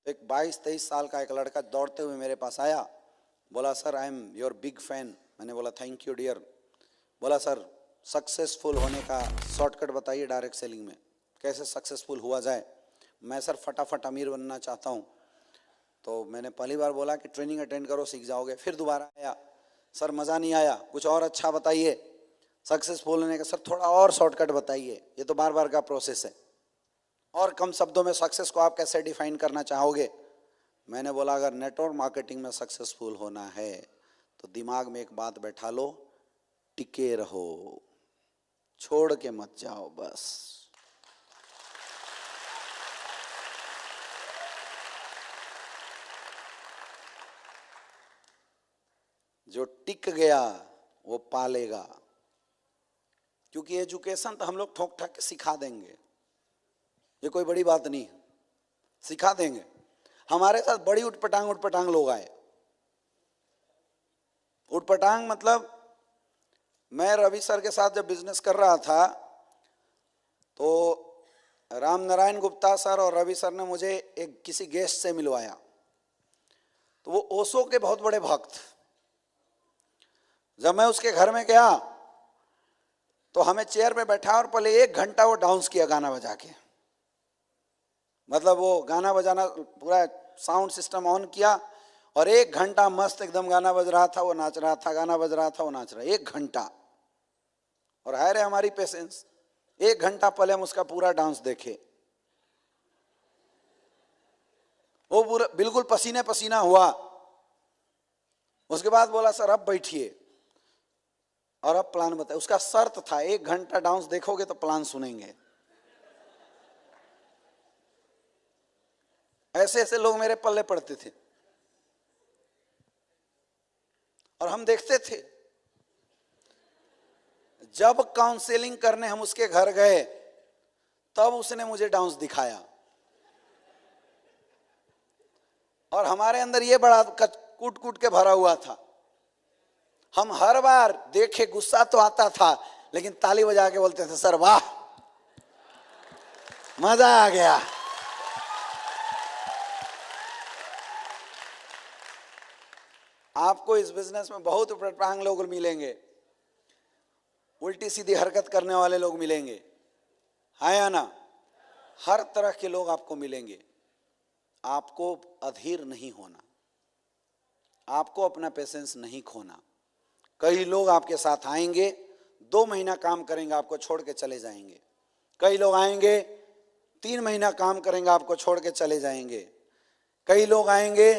तो एक 22-23 साल का एक लड़का दौड़ते हुए मेरे पास आया, बोला sir I am your big fan. मैंने बोला थैंक यू डियर। बोला सर सक्सेसफुल होने का शॉर्टकट बताइए डायरेक्ट सेलिंग में, कैसे सक्सेसफुल हुआ जाए। मैं सर फटाफट अमीर बनना चाहता हूँ। तो मैंने पहली बार बोला कि ट्रेनिंग अटेंड करो सीख जाओगे। फिर दोबारा आया, सर मज़ा नहीं आया, कुछ और अच्छा बताइए सक्सेसफुल होने का। सर थोड़ा और शॉर्टकट बताइए, ये तो बार बार का प्रोसेस है, और कम शब्दों में सक्सेस को आप कैसे डिफाइन करना चाहोगे। मैंने बोला अगर नेटवर्क मार्केटिंग में सक्सेसफुल होना है तो दिमाग में एक बात बैठा लो, टिके रहो, छोड़ के मत जाओ बस। जो टिक गया वो पालेगा, क्योंकि एजुकेशन तो हम लोग ठोक ठाक के सिखा देंगे, ये कोई बड़ी बात नहीं है, सिखा देंगे। हमारे साथ बड़ी उठपटांग लोग आए। उठपटांग मतलब मैं रवि सर के साथ जब बिजनेस कर रहा था तो राम नारायण गुप्ता सर और रवि सर ने मुझे एक किसी गेस्ट से मिलवाया। तो वो ओशो के बहुत बड़े भक्त। जब मैं उसके घर में गया तो हमें चेयर पे बैठा और पहले 1 घंटा वो डांस किया गाना बजा के। मतलब वो गाना बजाना पूरा साउंड सिस्टम ऑन किया और 1 घंटा मस्त एकदम गाना बज रहा था, वो नाच रहा था, गाना बज रहा था, वो नाच रहा। 1 घंटा। और है रे हमारी पेशेंस, 1 घंटा पहले हम उसका पूरा डांस देखे। वो पूरा बिल्कुल पसीने पसीना हुआ। उसके बाद बोला सर अब बैठिए और अब प्लान बताए। उसका शर्त था 1 घंटा डांस देखोगे तो प्लान सुनेंगे। ऐसे ऐसे लोग मेरे पल्ले पड़ते थे और हम देखते थे। जब काउंसलिंग करने हम उसके घर गए तब उसने मुझे डांस दिखाया और हमारे अंदर ये बड़ा कूट कूट के भरा हुआ था। हम हर बार देखे, गुस्सा तो आता था लेकिन ताली बजा के बोलते थे सर वाह मजा आ गया। आपको इस बिजनेस में बहुत उठपटांग लोग मिलेंगे, उल्टी सीधी हरकत करने वाले लोग मिलेंगे, है या ना। हर तरह के लोग आपको मिलेंगे। आपको अधीर नहीं होना, आपको अपना पेशेंस नहीं खोना। कई लोग आपके साथ आएंगे, 2 महीना काम करेंगे, आपको छोड़ के चले जाएंगे। कई लोग आएंगे 3 महीना काम करेंगे, आपको छोड़ के चले जाएंगे। कई लोग आएंगे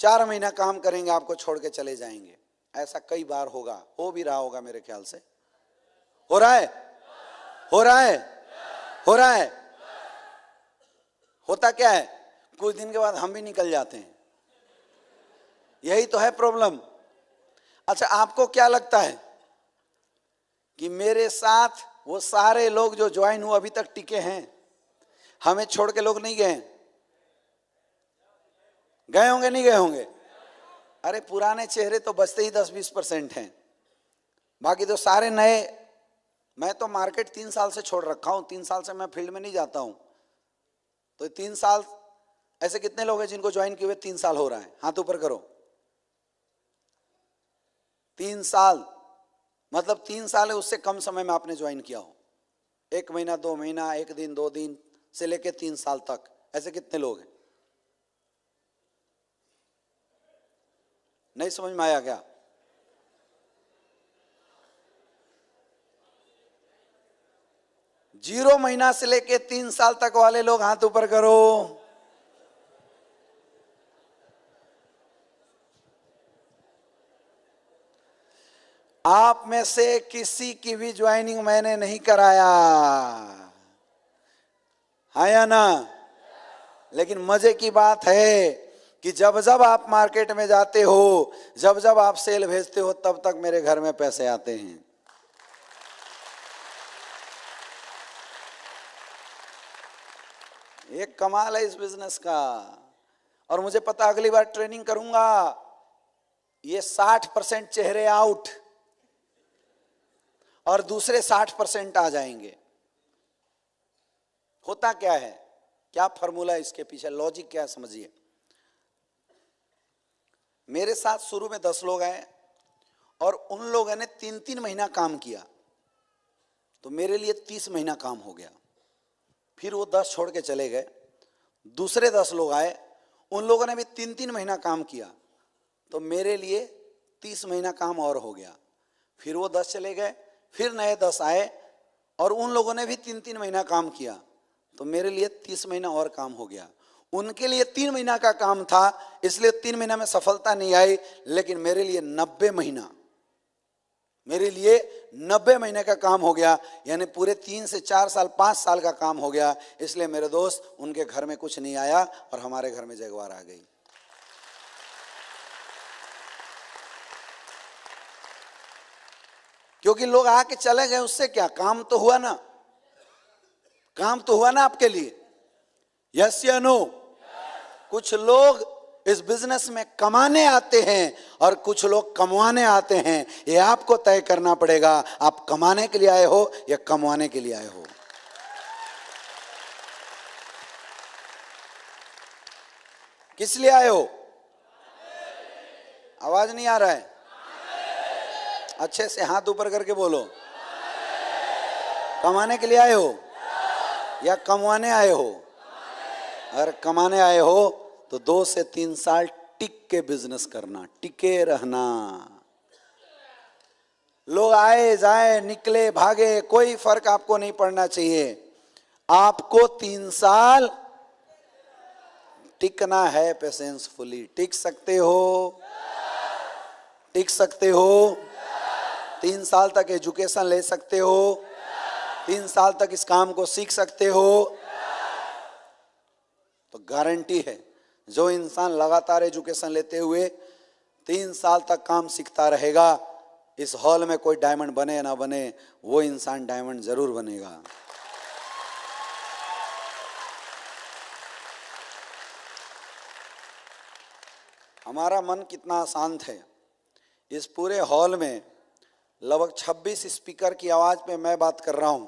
4 महीना काम करेंगे, आपको छोड़ के चले जाएंगे। ऐसा कई बार होगा, हो भी रहा होगा मेरे ख्याल से। हो रहा है, हो रहा है, हो रहा है। होता क्या है, कुछ दिन के बाद हम भी निकल जाते हैं। यही तो है प्रॉब्लम। अच्छा आपको क्या लगता है कि मेरे साथ वो सारे लोग जो ज्वाइन हुए अभी तक टिके हैं, हमें छोड़ के लोग नहीं गए? गए होंगे, नहीं गए होंगे? अरे पुराने चेहरे तो बचते ही 10-20% हैं, बाकी तो सारे नए। मैं तो मार्केट 3 साल से छोड़ रखा हूं, 3 साल से मैं फील्ड में नहीं जाता हूं। तो 3 साल ऐसे कितने लोग हैं जिनको ज्वाइन किए हुए 3 साल हो रहा है? हाथ ऊपर करो। 3 साल मतलब 3 साल है, उससे कम समय में आपने ज्वाइन किया हो। 1 महीना, 2 महीना, 1 दिन, 2 दिन से लेके 3 साल तक, ऐसे कितने लोग हैं? नहीं समझ में आया क्या? जीरो महीना से लेके 3 साल तक वाले लोग हाथ ऊपर करो। आप में से किसी की भी ज्वाइनिंग मैंने नहीं कराया, है या ना? लेकिन मजे की बात है कि जब जब आप मार्केट में जाते हो, जब जब आप सेल भेजते हो, तब तक मेरे घर में पैसे आते हैं। एक कमाल है इस बिजनेस का। और मुझे पता अगली बार ट्रेनिंग करूंगा, ये 60% चेहरे आउट और दूसरे 60% आ जाएंगे। होता क्या है क्या फॉर्मूला है इसके पीछे, लॉजिक क्या है समझिए। मेरे साथ शुरू में 10 लोग आए और उन लोगों ने 3-3 महीना काम किया, तो मेरे लिए 30 महीना काम हो गया। फिर वो 10 छोड़ के चले गए, दूसरे 10 लोग आए, उन लोगों ने भी 3-3 महीना काम किया, तो मेरे लिए 30 महीना काम और हो गया। फिर वो 10 चले गए, फिर नए 10 आए और उन लोगों ने भी 3-3 महीना काम किया, तो मेरे लिए 30 महीना और काम हो गया। उनके लिए 3 महीना का काम था, इसलिए 3 महीना में सफलता नहीं आई, लेकिन मेरे लिए 90 महीना, मेरे लिए 90 महीने का काम हो गया, यानी पूरे 3 से 4 साल 5 साल का काम हो गया। इसलिए मेरे दोस्त, उनके घर में कुछ नहीं आया और हमारे घर में जगवार आ गई। क्योंकि लोग आके चले गए, उससे क्या, काम तो हुआ ना, काम तो हुआ ना आपके लिए। यस या नो? कुछ लोग इस बिजनेस में कमाने आते हैं और कुछ लोग कमवाने आते हैं। ये आपको तय करना पड़ेगा, आप कमाने के लिए आए हो या कमवाने के लिए आए हो। किस लिए आए हो? आवाज नहीं आ रहा है, अच्छे से हाथ ऊपर करके बोलो। कमाने के लिए आए हो या कमवाने आए हो? अगर कमाने आए हो तो 2 से 3 साल टिक के बिजनेस करना, टिके रहना। लोग आए जाए, निकले भागे, कोई फर्क आपको नहीं पड़ना चाहिए। आपको 3 साल टिकना है, पेशेंसफुली। टिक सकते हो? टिक सकते हो? 3 साल तक एजुकेशन ले सकते हो? 3 साल तक इस काम को सीख सकते हो? तो गारंटी है, जो इंसान लगातार एजुकेशन लेते हुए 3 साल तक काम सीखता रहेगा, इस हॉल में कोई डायमंड बने या ना बने, वो इंसान डायमंड जरूर बनेगा। हमारा मन कितना शांत है। इस पूरे हॉल में लगभग 26 स्पीकर की आवाज पे मैं बात कर रहा हूं,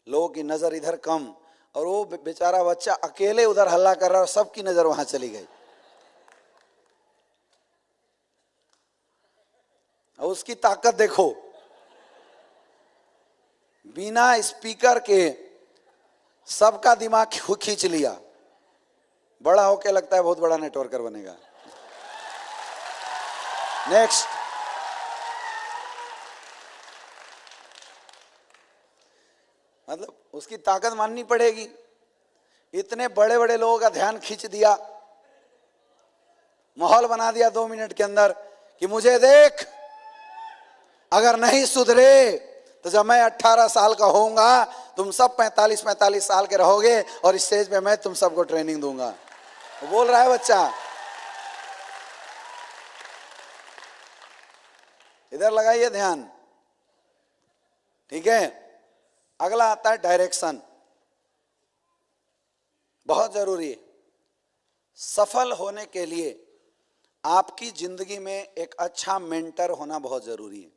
लोगों की नजर इधर कम, और वो बेचारा बच्चा अकेले उधर हल्ला कर रहा है और सबकी नजर वहां चली गई। और उसकी ताकत देखो, बिना स्पीकर के सबका दिमाग खींच लिया। बड़ा होके लगता है बहुत बड़ा नेटवर्कर बनेगा। नेक्स्ट, मतलब उसकी ताकत माननी पड़ेगी। इतने बड़े बड़े लोगों का ध्यान खींच दिया, माहौल बना दिया 2 मिनट के अंदर कि मुझे देख, अगर नहीं सुधरे तो जब मैं 18 साल का होऊंगा, तुम सब 45-45 साल के रहोगे और इस स्टेज पे मैं तुम सबको ट्रेनिंग दूंगा। वो बोल रहा है बच्चा। इधर लगाइए ध्यान, ठीक है। अगला आता है डायरेक्शन, बहुत जरूरी है। सफल होने के लिए आपकी जिंदगी में एक अच्छा मेंटर होना बहुत जरूरी है।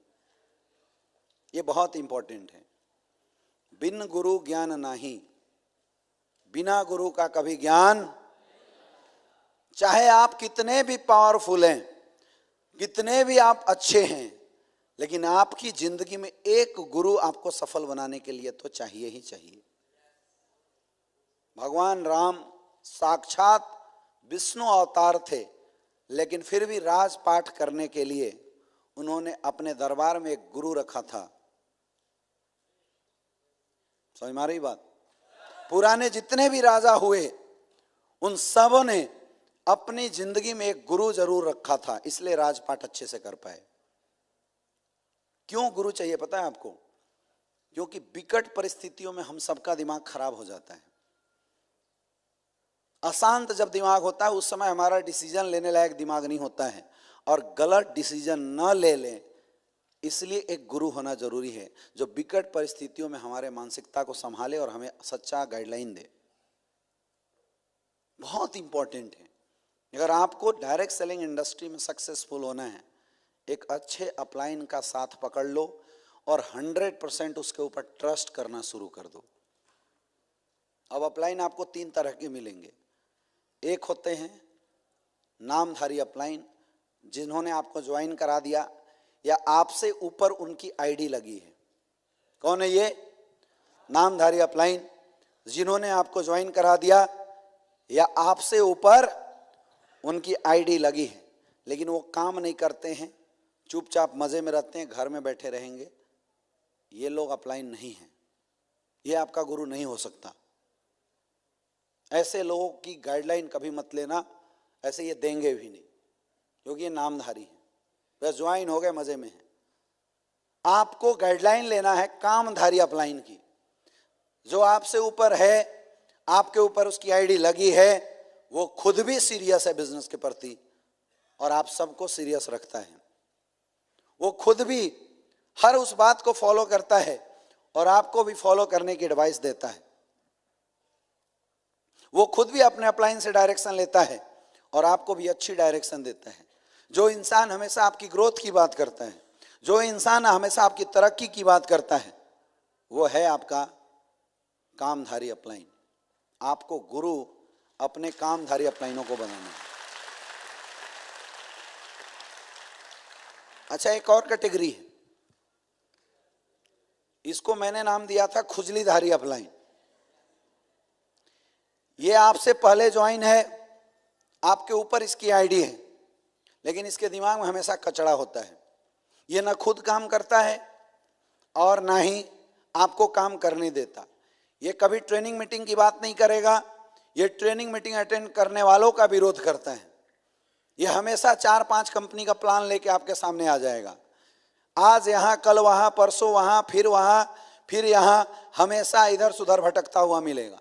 ये बहुत इंपॉर्टेंट है। बिन गुरु ज्ञान नहीं, बिना गुरु का कभी ज्ञान। चाहे आप कितने भी पावरफुल हैं, कितने भी आप अच्छे हैं, लेकिन आपकी जिंदगी में एक गुरु आपको सफल बनाने के लिए तो चाहिए ही चाहिए। भगवान राम साक्षात विष्णु अवतार थे, लेकिन फिर भी राजपाट करने के लिए उन्होंने अपने दरबार में एक गुरु रखा था। समझ में आ रही बात? पुराने जितने भी राजा हुए, उन सबों ने अपनी जिंदगी में एक गुरु जरूर रखा था, इसलिए राजपाट अच्छे से कर पाए। क्यों गुरु चाहिए पता है आपको? क्योंकि विकट परिस्थितियों में हम सबका दिमाग खराब हो जाता है। अशांत जब दिमाग होता है, उस समय हमारा डिसीजन लेने लायक दिमाग नहीं होता है, और गलत डिसीजन न ले लें, इसलिए एक गुरु होना जरूरी है जो विकट परिस्थितियों में हमारे मानसिकता को संभाले और हमें सच्चा गाइडलाइन दे। बहुत इंपॉर्टेंट है। अगर आपको डायरेक्ट सेलिंग इंडस्ट्री में सक्सेसफुल होना है, एक अच्छे अपलाइन का साथ पकड़ लो और 100% उसके ऊपर ट्रस्ट करना शुरू कर दो। अब अपलाइन आपको 3 तरह के मिलेंगे। एक होते हैं नामधारी अपलाइन, जिन्होंने आपको ज्वाइन करा दिया या आपसे ऊपर उनकी आईडी लगी है। कौन है ये? नामधारी अपलाइन, जिन्होंने आपको ज्वाइन करा दिया या आपसे ऊपर उनकी आईडी लगी है, लेकिन वो काम नहीं करते हैं, चुपचाप मजे में रहते हैं, घर में बैठे रहेंगे। ये लोग अपलाइन नहीं हैं, ये आपका गुरु नहीं हो सकता। ऐसे लोगों की गाइडलाइन कभी मत लेना, ऐसे ये देंगे भी नहीं, क्योंकि ये नामधारी है, बस ज्वाइन हो गए, मजे में है। आपको गाइडलाइन लेना है कामधारी अपलाइन की, जो आपसे ऊपर है, आपके ऊपर उसकी आईडी लगी है, वो खुद भी सीरियस है बिजनेस के प्रति और आप सबको सीरियस रखता है। वो खुद भी हर उस बात को फॉलो करता है और आपको भी फॉलो करने की एडवाइस देता है। वो खुद भी अपने अपलाइन से डायरेक्शन लेता है और आपको भी अच्छी डायरेक्शन देता है। जो इंसान हमेशा आपकी ग्रोथ की बात करता है, जो इंसान हमेशा आपकी तरक्की की बात करता है, वो है आपका कामधारी अपलाइन। आपको गुरु अपने कामधारी अपलाइनों को बनाना है। अच्छा, एक और कैटेगरी है, इसको मैंने नाम दिया था खुजलीधारी अपलाइन। ये आपसे पहले ज्वाइन है, आपके ऊपर इसकी आईडी है, लेकिन इसके दिमाग में हमेशा कचड़ा होता है। ये ना खुद काम करता है और ना ही आपको काम करने देता। ये कभी ट्रेनिंग मीटिंग की बात नहीं करेगा, ये ट्रेनिंग मीटिंग अटेंड करने वालों का विरोध करता है। ये हमेशा 4-5 कंपनी का प्लान लेके आपके सामने आ जाएगा, आज यहाँ, कल वहाँ, परसों वहाँ, फिर यहाँ, फिर यहाँ, हमेशा इधर सुधर भटकता हुआ मिलेगा।